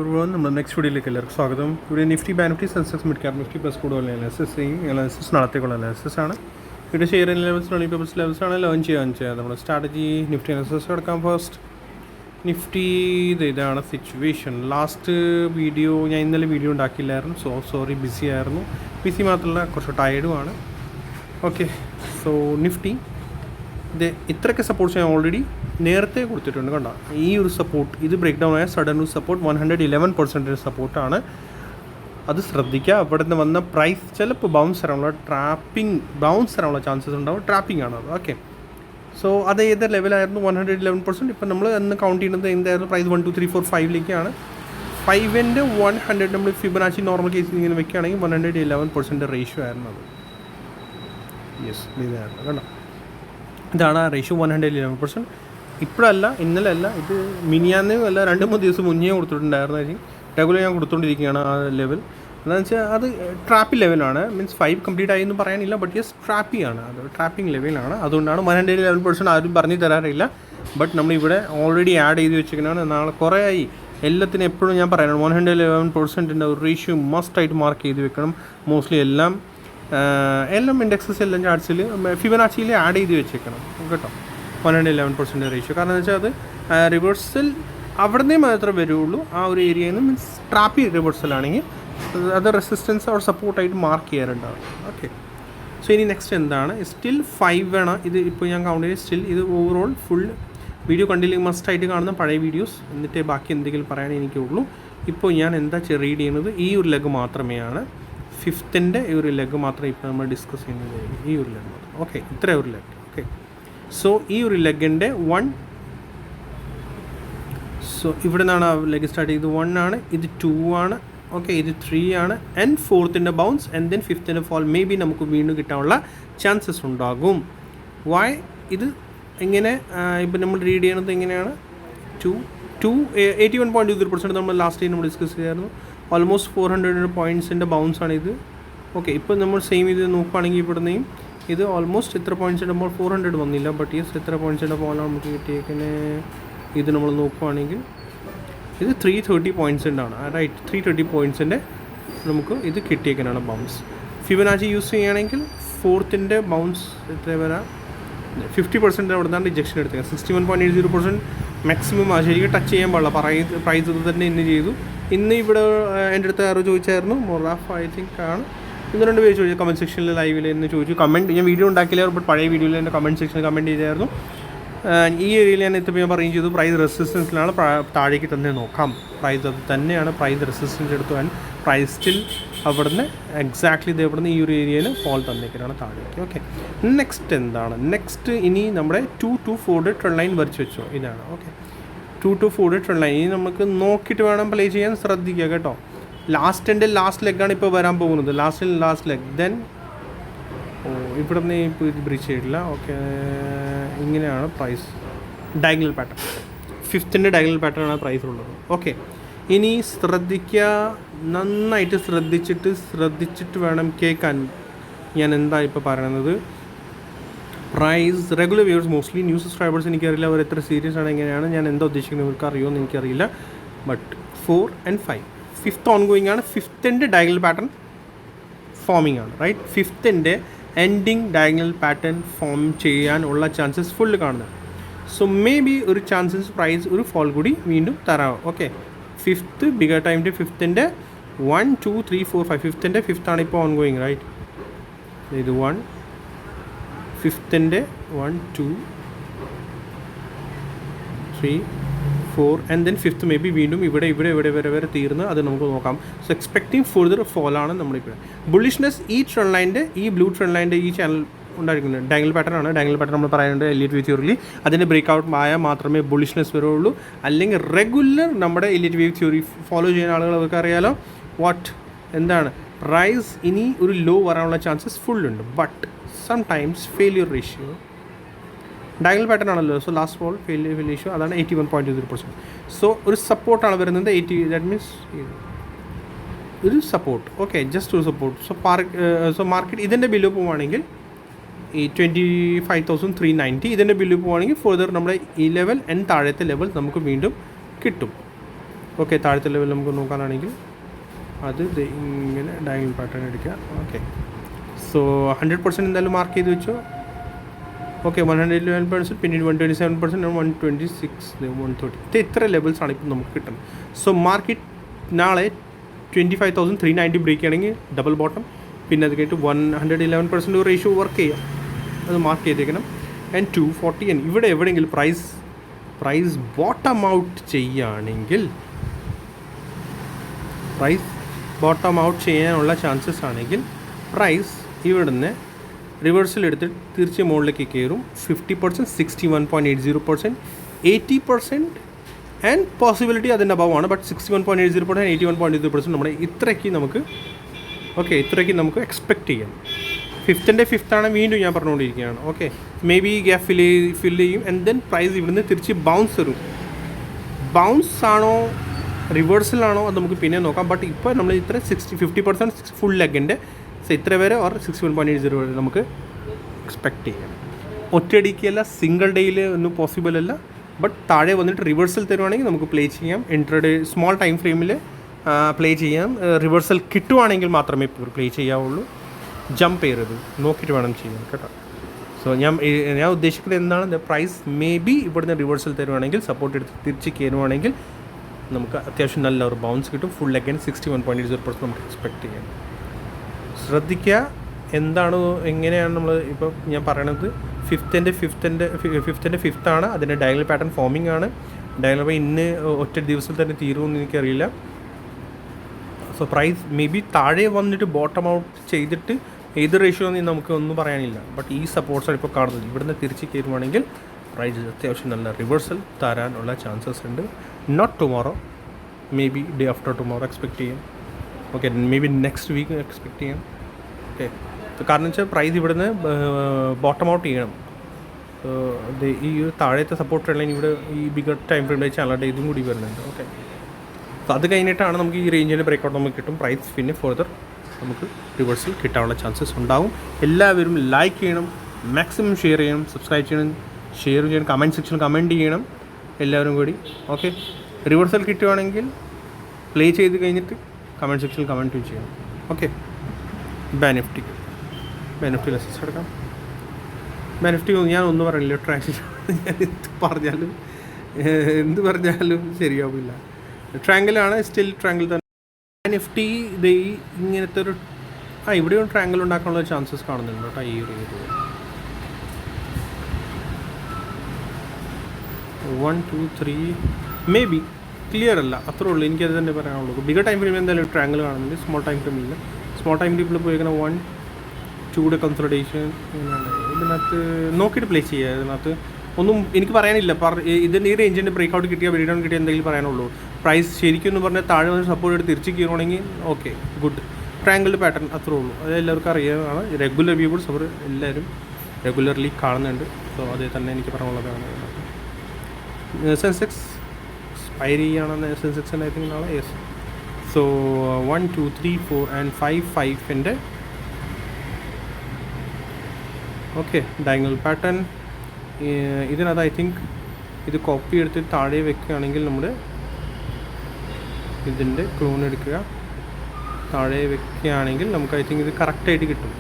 നമ്മുടെ നെക്സ്റ്റ് വീഡിയോയിലേക്ക് എല്ലാവർക്കും സ്വാഗതം. ഇവിടെ Nifty bank Nifty Sensex mid cap Nifty plus കൂടുതൽ അനാലിസിസ് നാളത്തേക്കുള്ള അനാലിസിസ് ആണ്. ഇവിടെ ഷെയർ ലെവൽസ് പേപ്പേഴ്സ് ലെവൽസ് ആണ് ലേൺ ചെയ്യാൻ നമ്മുടെ സ്ട്രാറ്റജി നിഫ്റ്റി അനാലിസിസ് എടുക്കാം. ഫസ്റ്റ് നിഫ്റ്റി ഇതാണ് സിറ്റുവേഷൻ. ലാസ്റ്റ് വീഡിയോ ഞാൻ ഇന്നലെ വീഡിയോ ഉണ്ടാക്കിയില്ലായിരുന്നു. സോറി ബിസി ആയിരുന്നു. ബിസി മാത്രമല്ല കുറച്ച് ടയേർഡുമാണ്. ഓക്കെ, സോ നിഫ്റ്റി ഇത് ഇത്രയൊക്കെ സപ്പോർട്ട്സ് ഞാൻ ഓൾറെഡി നേരത്തെ കൊടുത്തിട്ടുണ്ട്. കണ്ടോ, ഈ ഒരു സപ്പോർട്ട് ഇത് ബ്രേക്ക് ഡൗൺ ആയ സഡൻ ഒരു സപ്പോർട്ട് 111% സപ്പോർട്ടാണ്. അത് ശ്രദ്ധിക്കുക. അവിടെ നിന്ന് വന്ന പ്രൈസ് ചിലപ്പോൾ ബൗൺസ് വരാനുള്ള ചാൻസസ് ഉണ്ടാവും. ട്രാപ്പിംഗ് ആണ് അത്. ഓക്കെ, സോ അത് ഏത് ലെവലായിരുന്നു? 111%. ഇപ്പം നമ്മൾ അന്ന് കൗണ്ട് ചെയ്യുന്നത് എന്തായിരുന്നു? പ്രൈസ് 1 2 3 4 5ലേക്കാണ്. 5ൻ്റെ 100 നമ്മൾ ഫിബനാച്ചി നോർമൽ കേസിൽ ഇങ്ങനെ വെക്കുകയാണെങ്കിൽ 111% റേഷ്യോ ആയിരുന്നു അത്. യെസ്, ഇതായിരുന്നു. കണ്ടോ, ഇതാണ് ആ റേഷ്യോ 111%. ഇപ്പോഴല്ല, ഇന്നലെ അല്ല, ഇത് മിനിയാന്ന് അല്ല, 2-3 ദിവസം മുന്നേ കൊടുത്തിട്ടുണ്ടായിരുന്നു. റെഗുലർ ഞാൻ കൊടുത്തുകൊണ്ടിരിക്കുകയാണ് ആ ലെവൽ. എന്താണെന്ന് വെച്ചാൽ അത് ട്രാപ്പിംഗ് ലെവലാണ്. മീൻസ് 5 കംപ്ലീറ്റ് ആയി എന്ന് പറയാനില്ല, ബട്ട് യെസ് ട്രാപ്പിംഗ് ആണ്. അത് ട്രാപ്പിംഗ് ലെവലാണ്. അതുകൊണ്ടാണ് 111% ആരും പറഞ്ഞു തരാറില്ല. ബട്ട് നമ്മളിവിടെ ഓൾറെഡി ആഡ് ചെയ്ത് വെച്ചിരിക്കുന്നതാണ്. നാളെ കുറേ ആയി എല്ലാത്തിനും എപ്പോഴും ഞാൻ പറയുന്നത് 111%ൻ്റെ ഒരു റേഷ്യോ മസ്റ്റായിട്ട് മാർക്ക് ചെയ്ത് വെക്കണം. മോസ്റ്റ്ലി എല്ലാം ഇൻഡെക്സസ് എല്ലാം ചാർട്സിൽ ഫിബനാച്ചിയിൽ ആഡ് ചെയ്ത് വെച്ചേക്കണം കേട്ടോ. 111% റേഷ്യോ. കാരണം എന്ന് വെച്ചാൽ അത് റിവേഴ്സൽ അവിടെ നിന്നേ മാത്രമേ വരുള്ളൂ. ആ ഒരു ഏരിയയിൽ നിന്ന് മീൻസ് ട്രാപ്പി റിവേഴ്സലാണെങ്കിൽ അത് റെസിസ്റ്റൻസ് ഓർ സപ്പോർട്ടായിട്ട് മാർക്ക് ചെയ്യാറുണ്ടാവും. ഓക്കെ, സോ ഇനി നെക്സ്റ്റ് എന്താണ്? സ്റ്റിൽ 5 ആണ് ഇത്. ഇപ്പോൾ ഞാൻ കൗണ്ട് ചെയ്ത് സ്റ്റിൽ ഇത് ഓവറോൾ ഫുൾ വീഡിയോ കണ്ടില്ലെങ്കിൽ മസ്റ്റായിട്ട് കാണുന്ന പഴയ വീഡിയോസ്, എന്നിട്ടേ ബാക്കി എന്തെങ്കിലും പറയാനേ എനിക്കുള്ളൂ. ഇപ്പോൾ ഞാൻ എന്താ റീഡ് ചെയ്യുന്നത് ഈ ഒരു ലെഗ് മാത്രമേയാണ്. 5th ഈ ഒരു ലെഗ് മാത്രമേ ഇപ്പോൾ നമ്മൾ ഡിസ്കസ് ചെയ്യുന്നത്. ഈ ഒരു ലെഗ് മാത്രം. ഓക്കെ, ഇത്ര ഒരു ലെഗ്. ഓക്കെ, സോ ഈ ഒരു ലെഗിൻ്റെ 1, സോ ഇവിടെ നിന്നാണ് ആ ലെഗ് സ്റ്റാർട്ട് ചെയ്ത് 1 ആണ്, ഇത് 2 ആണ്, ഓക്കെ, ഇത് 3 ആണ്, and 4th bounce and then 5th fall. Maybe നമുക്ക് വീണ്ടും കിട്ടാനുള്ള ചാൻസസ് ഉണ്ടാകും. വൈ ഇത് എങ്ങനെ ഇപ്പം നമ്മൾ റീഡ് ചെയ്യണത് എങ്ങനെയാണ്? 81.20% നമ്മൾ ലാസ്റ്റ് ടൈം നമ്മൾ ഡിസ്കസ് ചെയ്തായിരുന്നു. ഓൾമോസ്റ്റ് 400 പോയിൻറ്റ്സിൻ്റെ ബൗൺസാണ് ഇത്. ഓക്കെ, ഇപ്പോൾ നമ്മൾ സെയിം ഇത് നോക്കുകയാണെങ്കിൽ ഇവിടുന്നെയും ഇത് ഓൾമോസ്റ്റ് എത്ര പോയിൻറ്റ്സിൻ്റെ ബോൾ 400 വന്നില്ല, ബട്ട് യെസ് എത്ര പോയിൻറ്റ്സിൻ്റെ ബോളാണ് നമുക്ക് കിട്ടിയേക്കുന്നത്? ഇത് നമ്മൾ നോക്കുകയാണെങ്കിൽ ഇത് 330 പോയിൻറ്റ്സിൻ്റാണ്. റൈറ്റ്, 330 പോയിൻറ്റ്സിൻ്റെ നമുക്ക് ഇത് കിട്ടിയേക്കാനാണ് ബൗൺസ്. ഫിബനാച്ചി യൂസ് ചെയ്യുകയാണെങ്കിൽ 4th ബൗൺസ് എത്ര വരാം? 50% അവിടെ നിന്നാണ് റിജക്ഷൻ എടുത്തത്. 61.80% മാക്സിമം ആ ശരിക്കും ടച്ച് ചെയ്യാൻ പാടില്ല. പ്രൈസ് ഇത് തന്നെ ഇന്ന് ചെയ്തു. ഇന്ന് ഇവിടെ എൻ്റെ അടുത്ത് ആരോ ചോദിച്ചായിരുന്നു, മൊറാഫ് ഐ തിങ്ക് ആണ്, 1-2 പേര് ചോദിച്ചു കമൻറ്റ് സെക്ഷനിൽ ലൈവിൽ എന്ന് ചോദിച്ചു. കമൻറ്റ് ഞാൻ വീഡിയോ ഉണ്ടാക്കില്ല, ബട്ട് പഴയ വീഡിയോയിൽ എൻ്റെ കമൻറ്റ് സെക്ഷനിൽ കമൻറ്റ് ചെയ്തായിരുന്നു. ഈ ഏരിയയിൽ ഞാൻ എത്തിയപ്പോൾ ഞാൻ പറയുകയും ചെയ്തു പ്രൈസ് റെസിസ്റ്റൻസിലാണ്, താഴേക്ക് തന്നെ നോക്കാം. പ്രൈസ് അത് തന്നെയാണ്, പ്രൈസ് റെസിസ്റ്റൻസ് എടുത്തു. ആൻഡ് പ്രൈസ് സ്റ്റിൽ അവിടുന്ന് എക്സാക്ട്ലി ഇത് ഇവിടുന്ന് ഈ ഒരു ഏരിയയിൽ ഫോൾ തന്നേക്കാനാണ് താഴേക്ക്. ഓക്കെ, നെക്സ്റ്റ് എന്താണ്? നെക്സ്റ്റ് ഇനി നമ്മുടെ 2 to 4 ട്രെൻഡ് ലൈൻ വരച്ച് വെച്ചോ. ഇതാണ്. Okay, 2 to 4 trend line. ഇനി നമുക്ക് നോക്കിയിട്ട് വേണം പ്ലേ ചെയ്യാൻ. ശ്രദ്ധിക്കുക കേട്ടോ. ലാസ്റ്റ് ലെഗാണ് ഇപ്പോൾ വരാൻ പോകുന്നത്. Last leg. ദെൻ ഇവിടെ നിന്ന് ഇപ്പോൾ ഇത് ബ്രീച്ച് ചെയ്തിട്ടില്ല. ഓക്കെ, ഇങ്ങനെയാണ് price diagonal pattern. 5th diagonal pattern ആണ് പ്രൈസ് ഉള്ളത്. ഓക്കെ, ഇനി ശ്രദ്ധിക്കുക, നന്നായിട്ട് ശ്രദ്ധിച്ചിട്ട് വേണം കേൾക്കാൻ ഞാൻ എന്താ ഇപ്പോൾ പറയുന്നത്. Price regular viewers, mostly new subscribers എനിക്കറിയില്ല അവർ എത്ര സീരിയസ് ആണ്, എങ്ങനെയാണ് ഞാൻ എന്താ ഉദ്ദേശിക്കുന്നത് ഇവർക്ക് അറിയുമോ എന്ന് എനിക്കറിയില്ല. ബട്ട് 4 and 5 5th ഓൺഗോയിങ് ആണ്. 5th ഡയഗണൽ പാറ്റേൺ ഫോമിംഗ് ആണ്. Right, 5th ending diagonal pattern form ചെയ്യാനുള്ള ചാൻസസ് ഫുള്ള് കാണുന്നത്. സോ മേ ബി ഒരു ചാൻസസ് പ്രൈസ് ഒരു ഫോൾ കൂടി വീണ്ടും തരാം. ഓക്കെ, 5th ബിഗർ ടൈമിൻ്റെ 5th 1 2 3 4 5 5th ആണ് ഇപ്പോൾ ഓൺഗോയിങ്. റൈറ്റ്, ഇത് 1 5th 1 2 3 4 and then 5th may be വീണ്ടും ഇവിടെ വരെ തീർന്ന് അത് നമുക്ക് നോക്കാം. സോ എക്സ്പെക്റ്റിംഗ് ഫർദർ ഫോളാണ് നമ്മളിപ്പോൾ. ബുള്ളിഷ്നെസ് ഈ ട്രെൻഡ് ലൈൻ്റെ, ഈ ബ്ലൂ ട്രെൻഡ് ലൈൻ്റെ ഈ ചാനൽ ഉണ്ടായിരിക്കുന്നത് ഡയഗണൽ പാറ്റേൺ ആണ്. ഡയഗണൽ പാറ്റേൺ നമ്മൾ പറയുന്നുണ്ട് എലിയറ്റ് വേവ് തിയറിയിൽ അതിൻ്റെ ബ്രേക്ക്ഔട്ട് ആയാൽ മാത്രമേ ബുള്ളിഷ്നെസ് വരുള്ളൂ. അല്ലെങ്കിൽ റെഗുലർ നമ്മുടെ എലിയറ്റ് വേവ് തിയറി ഫോളോ ചെയ്യുന്ന ആളുകൾ അവർക്ക് അറിയാലോ എന്താണ് പ്രൈസ് ഇനി ഒരു ലോ വരാനുള്ള ചാൻസസ് ഫുള്ളുണ്ട്. But sometimes failure ratio diagonal pattern ആണല്ലോ. So last fall failure ratio അതാണ് 81.20%. സോ ഒരു സപ്പോർട്ടാണ് വരുന്നത് 80. ദാറ്റ് മീൻസ് ഒരു സപ്പോർട്ട്. ഓക്കെ, ജസ്റ്റ് ഒരു സപ്പോർട്ട്. സോ മാർക്കറ്റ് ഇതിൻ്റെ ബിലോ പോവുകയാണെങ്കിൽ ഈ 25,390 ഇതിൻ്റെ ബില്ല് പോവുകയാണെങ്കിൽ ഫർദർ നമ്മുടെ ഈ ലെവൽ ആൻഡ് താഴത്തെ ലെവൽ നമുക്ക് വീണ്ടും കിട്ടും. ഓക്കെ, താഴത്തെ ലെവൽ നമുക്ക് നോക്കാനാണെങ്കിൽ അത് ഇങ്ങനെ ഡയഗണൽ പാറ്റേൺ എടുക്കുക. ഓക്കെ, സോ 100% എന്തായാലും മാർക്ക് ചെയ്ത് വെച്ചോ. ഓക്കെ, 111%, പിന്നീട് 127%, 126, 130. ഇത്ര ലെവൽസാണ് ഇപ്പോൾ നമുക്ക് കിട്ടുന്നത്. സോ മാർക്കറ്റ് നാളെ 25,390 ബ്രേക്ക് ചെയ്യണമെങ്കിൽ ഡബിൾ ബോട്ടം, പിന്നെ അത് കഴിഞ്ഞിട്ട് 111% റേഷ്യോ വർക്ക് ചെയ്യാം, അത് മാർക്ക് ചെയ്തേക്കണം. ആൻഡ് 240 ഇവിടെ എവിടെയെങ്കിലും പ്രൈസ് ബോട്ടം ഔട്ട് ചെയ്യുകയാണെങ്കിൽ, പ്രൈസ് ബോട്ടം ഔട്ട് ചെയ്യാനുള്ള ചാൻസസ് ആണെങ്കിൽ പ്രൈസ് ഇവിടുന്ന് റിവേഴ്സൽ എടുത്തിട്ട് തിരിച്ച് മുകളിലേക്ക് കയറും. 50%, 61.80%, 80% ആൻഡ് പോസിബിലിറ്റി അതിൻ്റെ അഭാവമാണ്. ബട്ട് 61.80%, 81.80% നമ്മുടെ ഇത്രയ്ക്ക് നമുക്ക് എക്സ്പെക്റ്റ് ചെയ്യാം. ഫിഫ്ത്തിൻ്റെ ഫിഫ്ത്താണ് വീണ്ടും ഞാൻ പറഞ്ഞുകൊണ്ടിരിക്കുകയാണ്. Okay, may be gap fill ചെയ്യും ആൻഡ് ദെൻ പ്രൈസ് ഇവിടുന്ന് തിരിച്ച് ബൗൺസ് വരും. ബൗൺസ് ആണോ റിവേഴ്സലാണോ അത് നമുക്ക് പിന്നെ നോക്കാം. ബട്ട് ഇപ്പോൾ നമ്മൾ ഇത്ര 50% ഫുൾ ലെഗിൻ്റെ ഇത്ര വരെ ഓർ 61.80 വരെ നമുക്ക് എക്സ്പെക്റ്റ് ചെയ്യാം. ഒറ്റയടിക്കല്ല, സിംഗിൾ ഡേയിൽ ഒന്നും പോസിബിൾ അല്ല. ബട്ട് താഴെ വന്നിട്ട് റിവേഴ്സൽ തരുവാണെങ്കിൽ നമുക്ക് പ്ലേ ചെയ്യാം. ഇൻട്രഡേ സ്മോൾ ടൈം ഫ്രെയിമിൽ പ്ലേ ചെയ്യാം. റിവേഴ്സൽ കിട്ടുവാണെങ്കിൽ മാത്രമേ പ്ലേ ചെയ്യാവുള്ളൂ. ജമ്പ് ചെയ്യരുത്, നോക്കിയിട്ട് വേണം ചെയ്യാൻ കേട്ടോ. സോ ഞാൻ ഉദ്ദേശിക്കുന്നത് എന്താണ്, പ്രൈസ് മേ ബി ഇവിടുന്ന് റിവേഴ്സൽ തരുവാണെങ്കിൽ, സപ്പോർട്ട് എടുത്ത് തിരിച്ച് കയറുവാണെങ്കിൽ നമുക്ക് അത്യാവശ്യം നല്ല ഒരു ബൗൺസ് കിട്ടും. ഫുൾ അഗൈൻ 61.80% നമുക്ക് എക്സ്പെക്റ്റ് ചെയ്യാം. ശ്രദ്ധിക്കുക എന്താണ് എങ്ങനെയാണ് നമ്മൾ ഇപ്പോൾ ഞാൻ പറയണത്. ഫിഫ്ത്തിൻ്റെ ഫിഫ്ത്താണ്, അതിൻ്റെ ഡയഗണൽ പാറ്റേൺ ഫോമിംഗ് ആണ്. ഡയഗണൽ ഇന്ന് ഒറ്റ ദിവസത്തിൽ തന്നെ തീരുമെന്ന് എനിക്കറിയില്ല. സോ പ്രൈസ് മേ ബി താഴെ വന്നിട്ട് ബോട്ടം ഔട്ട് ചെയ്തിട്ട് ഏത് റേഷ്യോ എന്ന് നമുക്ക് ഒന്നും പറയാനില്ല. ബട്ട് ഈ സപ്പോർട്ട്സാണ് ഇപ്പോൾ കാണുന്നത്. ഇവിടുന്ന് തിരിച്ച് കയറുവാണെങ്കിൽ പ്രൈസ് അത്യാവശ്യം നല്ല റിവേഴ്സൽ തരാനുള്ള ചാൻസസ് ഉണ്ട്. Not tomorrow, maybe day after tomorrow expect ചെയ്യാം. Okay, maybe next week expect ചെയ്യാം. ഓക്കെ, കാരണം വെച്ചാൽ പ്രൈസ് ഇവിടുന്ന് ബോട്ടം ഔട്ട് ചെയ്യണം. ഈ താഴത്തെ സപ്പോർട്ട് ലൈൻ ഇവിടെ ഈ ബിഗർ ടൈം ഫ്രെയിമിൽ ചാനലിൻ്റെ ഇതും കൂടി വരുന്നുണ്ട്. ഓക്കെ, അപ്പോൾ അത് കഴിഞ്ഞിട്ടാണ് നമുക്ക് ഈ റേഞ്ചിൻ്റെ ബ്രേക്കൗട്ട് നമുക്ക് കിട്ടും. പ്രൈസ് പിന്നെ ഫർദർ നമുക്ക് റിവേഴ്സൽ കിട്ടാനുള്ള ചാൻസസ് ഉണ്ടാവും. എല്ലാവരും ലൈക്ക് ചെയ്യണം, മാക്സിമം ഷെയർ ചെയ്യണം, സബ്സ്ക്രൈബ് ചെയ്യണം, ഷെയർ ചെയ്യണം, കമൻറ്റ് സെക്ഷനിൽ കമൻറ്റ് ചെയ്യണം എല്ലാവരും കൂടി. ഓക്കെ, റിവേഴ്സൽ കിട്ടുവാണെങ്കിൽ പ്ലേ ചെയ്ത് കഴിഞ്ഞിട്ട് കമൻറ്റ് സെക്ഷനിൽ കമൻറ്റും ചെയ്യണം. ഓക്കെ, ബാനിഫ്റ്റി ലെസസ് എടുക്കാം. ബാനിഫ്റ്റി ഞാൻ ഒന്നും പറയില്ല, ട്രാൻസിഷൻ ഞാൻ എന്ത് പറഞ്ഞാലും ശരിയാവില്ല. ട്രാങ്കിളാണ്, സ്റ്റിൽ ട്രാങ്കിൾ തന്നെ. ബാനിഫ്റ്റി ഇത് ഇങ്ങനത്തെ ഒരു ഇവിടെയും ട്രാങ്കിൾ ഉണ്ടാക്കാനുള്ള ചാൻസസ് കാണുന്നുണ്ട് കേട്ടോ. ഈ ഒരു 1 2 3 മേ ബി ക്ലിയർ അല്ല, അത്രേ ഉള്ളൂ. എനിക്കത് തന്നെ പറയാനുള്ളൂ. ബിഗർ ടൈം ഫ്രെയിം എന്തായാലും ട്രാങ്കിൾ കാണുന്നുണ്ട്. സ്മോൾ ടൈം ഫ്രെയിമില്ല. സ്മോൾ ടൈം ഫ്രെയിമിൽ പോയിരിക്കുന്ന 1 2 കൺസൾട്ടേഷൻ ഇതിനകത്ത് നോക്കിയിട്ട് പ്ലേ ചെയ്യുക. ഇതിനകത്ത് ഒന്നും എനിക്ക് പറയാനില്ല. ഇതിൻ്റെ ഈ റേഞ്ചിൻ്റെ ബ്രേക്ക് ഔട്ട് കിട്ടിയാൽ വെരി ഡൗൺ കിട്ടിയാൽ എന്തെങ്കിലും പറയാനുള്ളൂ. പ്രൈസ് ശരിക്കും എന്ന് പറഞ്ഞാൽ താഴെ വന്ന് സപ്പോർട്ട് എടുത്ത് തിരിച്ച് കയറുവാണെങ്കിൽ ഓക്കെ ഗുഡ്. ട്രാങ്കിൾഡ് പാറ്റേൺ അത്രേ ഉള്ളൂ. അത് എല്ലാവർക്കും അറിയാവുന്നതാണ്. റെഗുലർ വ്യൂവേഴ്സ് അവർ എല്ലാവരും റെഗുലർലി കാണുന്നുണ്ട്. സോ അതേ തന്നെ എനിക്ക് പറയാനുള്ളതാണ്. സെൻസെക്സ് എക്സ്പയറി ആണെന്ന് സെൻസെക്സിൻ്റെ ഐ തിങ്ക് നാളെ. Yes. So 1 2 3 4 and 5 okay diagonal pattern. ഇതിനകത്ത് ഐ തിങ്ക് ഇത് കോപ്പി എടുത്ത് താഴെ വെക്കുകയാണെങ്കിൽ നമ്മൾ ഇതിൻ്റെ ക്ലോൺ എടുക്കുക, താഴെ വെക്കുകയാണെങ്കിൽ നമുക്ക് ഐ തിങ്ക് ഇത് കറക്റ്റായിട്ട് കിട്ടും.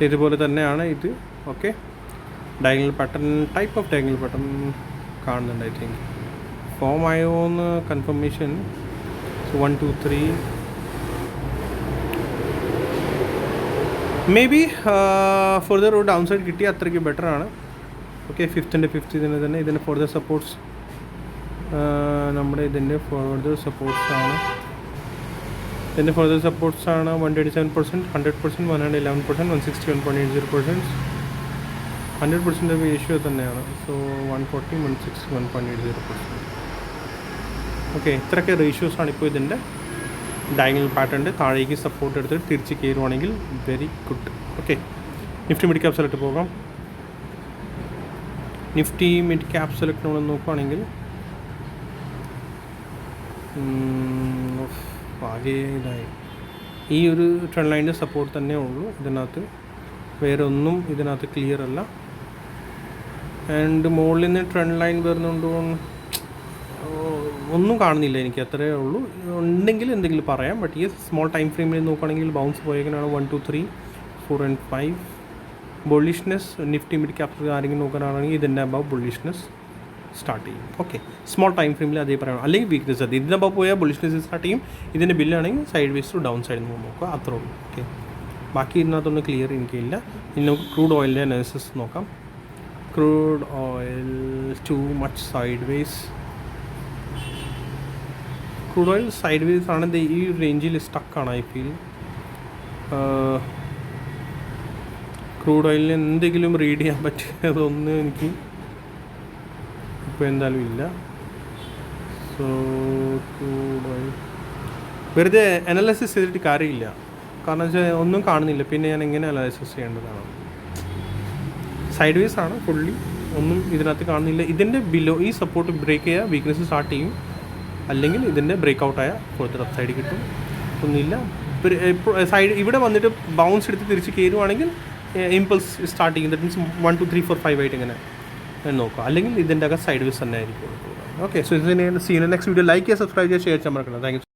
ഇതുപോലെ തന്നെയാണ് ഇത്. Okay, diagonal pattern, type of diagonal pattern കാണുന്നുണ്ട്. ഐ തിങ്ക് ഫോം ആയോ എന്ന് കൺഫർമേഷൻ. 1 2 3 മേ ബി ഫർദർ ഒരു ഡൗൺ സൈഡ് കിട്ടിയാൽ അത്രയ്ക്ക് ബെറ്ററാണ്. ഓക്കെ, ഫിഫ്ത്തിൻ്റെ ഇതിൻ്റെ ഫർദർ സപ്പോർട്ട്സ് നമ്മുടെ ഇതിൻ്റെ ഫർദർ സപ്പോർട്ട്സാണ് 127%, 100%, 111%, 161.80%, 100% റേഷ്യോ തന്നെയാണ്. സോ 140, 161.80%. ഓക്കെ, ഇത്രയൊക്കെ റേഷ്യോസാണ് ഇപ്പോൾ ഇതിൻ്റെ ഡയഗണൽ പാറ്റേണിൻ്റെ. താഴേക്ക് സപ്പോർട്ട് എടുത്തിട്ട് തിരിച്ച് കയറുവാണെങ്കിൽ very good. Okay, Nifty mid cap select പോകാം. നിഫ്റ്റി മിഡ് ക്യാപ് സെലക്ട് നമ്മൾ നോക്കുകയാണെങ്കിൽ ആകെ ഇതായി ഈ ഒരു ട്രെൻഡ് ലൈനിൻ്റെ സപ്പോർട്ട് തന്നെ ഉള്ളൂ. ഇതിനകത്ത് വേറെ ഒന്നും ഇതിനകത്ത് ക്ലിയർ അല്ല. ആൻഡ് മുകളിൽ നിന്ന് ട്രെൻഡ് ലൈൻ വരുന്നുണ്ടോ ഒന്നും കാണുന്നില്ല, എനിക്ക് അത്രയേ ഉള്ളൂ. ഉണ്ടെങ്കിൽ എന്തെങ്കിലും പറയാം. ബട്ട് ഈ സ്മോൾ ടൈം ഫ്രെയിമിൽ നോക്കുകയാണെങ്കിൽ ബൗൺസ് പോയേക്കാനാണ് 1 2 3 4 and 5. Bullishness Nifty mid caps ആരെങ്കിലും നോക്കാനാണെങ്കിൽ ഇതിൻ്റെ അബവ് ബുള്ളിഷ്നെസ് സ്റ്റാർട്ട് ചെയ്യും. ഓക്കെ, സ്മോൾ ടൈം ഫ്രെയിമിൽ അതേ പറയണം. അല്ലെങ്കിൽ വീക്ക്നെസ് അത് ഇതിൻ്റെ അബവ് പോയാൽ ബുള്ളിഷ്നെസ് സ്റ്റാർട്ട് ചെയ്യും. ഇതിൻ്റെ ബില്ലാണെങ്കിൽ സൈഡ് വേസ് ടു ഡൗൺ സൈഡിൽ നിന്ന് നോക്കുക, അത്രേ ഉള്ളൂ. ഓക്കെ, ബാക്കി ഇതിനകത്തൊന്നും ക്ലിയർ എനിക്കില്ല. ഇനി നമുക്ക് ക്രൂഡ് ഓയിലിൻ്റെ അനാലിസിസ് നോക്കാം. Crude oil too much side vase. Crude oil side vase ആണ്, ഈ റേഞ്ചിൽ സ്റ്റക്കാണ് ഐ ഫീൽ. ക്രൂഡ് ഓയിലിന് എന്തെങ്കിലും റീഡ് ചെയ്യാൻ പറ്റിയതൊന്നും എനിക്ക് ഇപ്പോൾ എന്തായാലും ഇല്ല. സോ ക്രൂഡ് ഓയിൽ വെറുതെ അനാലിസിസ് ചെയ്തിട്ട് കാര്യമില്ല, കാരണം വെച്ചാൽ ഒന്നും കാണുന്നില്ല. പിന്നെ ഞാൻ എങ്ങനെ അനാലിസിസ് ചെയ്യേണ്ടതാണ്? സൈഡ് വേസ് ആണ് ഫുള്ളി, ഒന്നും ഇതിനകത്ത് കാണുന്നില്ല. ഇതിൻ്റെ ബിലോ ഈ സപ്പോർട്ട് ബ്രേക്ക് ചെയ്യുക, വീക്ക്നെസ് സ്റ്റാർട്ട് ചെയ്യും. അല്ലെങ്കിൽ ഇതിൻ്റെ ബ്രേക്ക് ഔട്ടായ ഫുള്ള് അപ്പ് സൈഡ് കിട്ടും. ഒന്നുമില്ല. സൈഡ് ഇവിടെ വന്നിട്ട് ബൗൺസ് എടുത്ത് തിരിച്ച് കയറുവാണെങ്കിൽ ഇമ്പൾസ് സ്റ്റാർട്ട് ചെയ്യും. ദാറ്റ് മീൻസ് 1 2 3 4 5 ആയിട്ട് ഇങ്ങനെ നോക്കുക. അല്ലെങ്കിൽ ഇതിൻ്റെ അകത്ത് സൈഡ് വേസ് തന്നെ ആയിരിക്കും. ഓക്കെ, സോ ഇതിന് സീൻ നെക്സ്റ്റ് വീഡിയോ. ലൈക്ക് ചെയ്യുക, സബ്സ്ക്രൈബ് ചെയ്യുക, ഷെയർ ചെയ്യാൻ മറക്കണം. Thank you.